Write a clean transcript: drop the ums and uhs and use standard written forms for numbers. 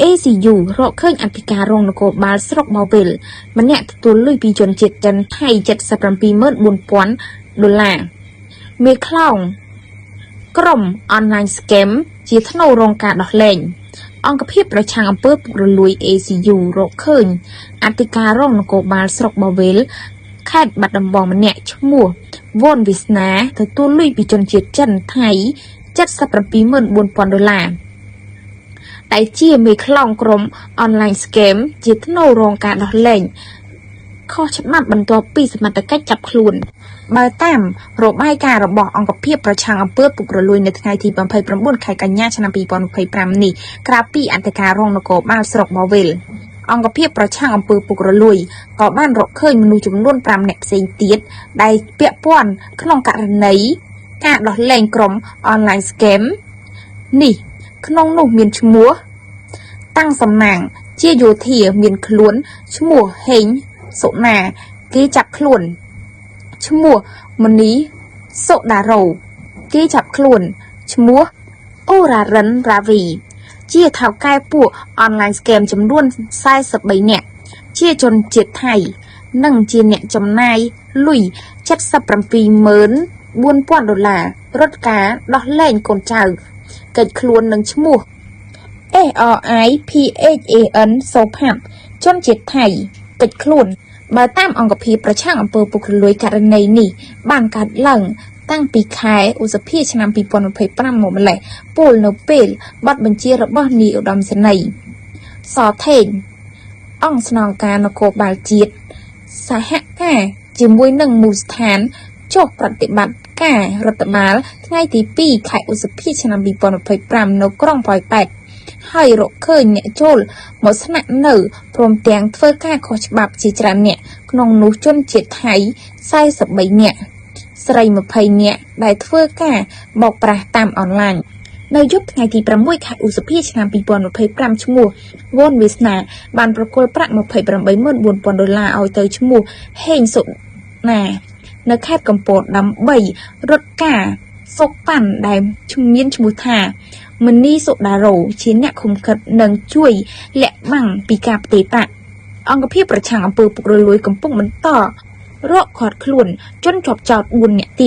ACU រកឃើញអធិការរងនគរបាលស្រុកបោវិលម្នាក់ទទួលលុយពីជនជាតិចិនថៃ $77,400 មេខ្លោងក្រុម online scam ជាធ្នូរងការដោះលែងអង្គភាពប្រឆាំងអំពើពុករលួយ ACU រកឃើញអធិការរងនគរបាលស្រុកបោវិលខេត្តបាត់ដំបងម្នាក់ឈ្មោះវ៉ុនវិស្នាទទួលលុយពីជនជាតិចិនថៃ $77,400 ដែលជាមេខ្លោងក្រុម online scam ជាធ្នូរងការដោះលែងខុសច្បាប់បន្ទាប់ពីសមត្ថកិច្ចចាប់ខ្លួនបើតាមរបាយការណ៍របស់អង្គភាពប្រឆាំងអំពើពុករលួយនៅថ្ងៃទី 29 ខែកញ្ញា ឆ្នាំ 2025 នេះក្រៅពីអធិការរងនគរបាលស្រុកបោវិលអង្គភាពប្រឆាំងអំពើពុករលួយក៏បានរកឃើញមនុស្សចំនួន 5 នាក់ផ្សេងទៀតដែលពាក់ព័ន្ធក្នុងករណីការដោះលែងក្រុម online scam នេះក្នុងនោះមានឈ្មោះតាំងសំណាងជាយោធាមានខ្លួនឈ្មោះហេងសុណាគេចាប់ខ្លួនឈ្មោះមនីសុដារ៉ូគេចាប់ខ្លួនឈ្មោះអូរ៉ារិនរ៉ាវីជាថៅកែពួក online scam ចំនួន 43 នាក់ជាជនជាតិថៃនិងជាអ្នកចំណាយលុយ $77,400 រត់ការដោះលែងកូនចៅកិច្ចខ្លួននឹងឈ្មោះ SRIPHAN សូផាត់ជនជាតិថៃកិច្ចខ្លួនបើតាមអង្គភាពប្រឆាំងអំពើពុករលួយករណីនេះបានកើតឡើងតាំងពីខែឧសភាឆ្នាំ 2025 មកម្លេះពលនៅពេលបទបញ្ជារបស់នាយឧត្តមសេនីយ៍សថេងអង្គស្នងការនគរបាលជាតិសហការជាមួយនឹងមូលដ្ឋានចុះប្រតិបត្តិការរដ្ឋបាលថ្ងៃទី 2 ខែឧសភាឆ្នាំ 2025 នៅក្រុងប៉ោយប៉ែតហើយរកឃើញអ្នកចូលមកស្នាក់នៅព្រមទាំងធ្វើការខុសច្បាប់ជាច្រើនអ្នកក្នុងនោះជនជាតិថៃ 43 នាក់ស្រី 20 នាក់ដែលធ្វើការបោកប្រាស់តាមអនឡាញនៅយប់ថ្ងៃទី 6 ខែឧសភាឆ្នាំ 2025 ឈ្មោះវ៉ុនវិស្នាបានប្រគល់ប្រាក់ $78,400 ឲ្យទៅឈ្មោះហេងសុណានៅខេត្តកំពតដើម្បីរត់ការសុកប៉ាន់ដែលមានឈ្មោះថាមនីសុដារ៉ូជាអ្នកឃុំឃាត់និងជួយលាក់បាំងពីការផ្ទេរប្រាក់អង្គភាពប្រឆាំងអំពើពុករលួយកំពុងបន្តរកឃាត់ខ្លួនជនជាប់ចោទ 4 នាក់ទៀត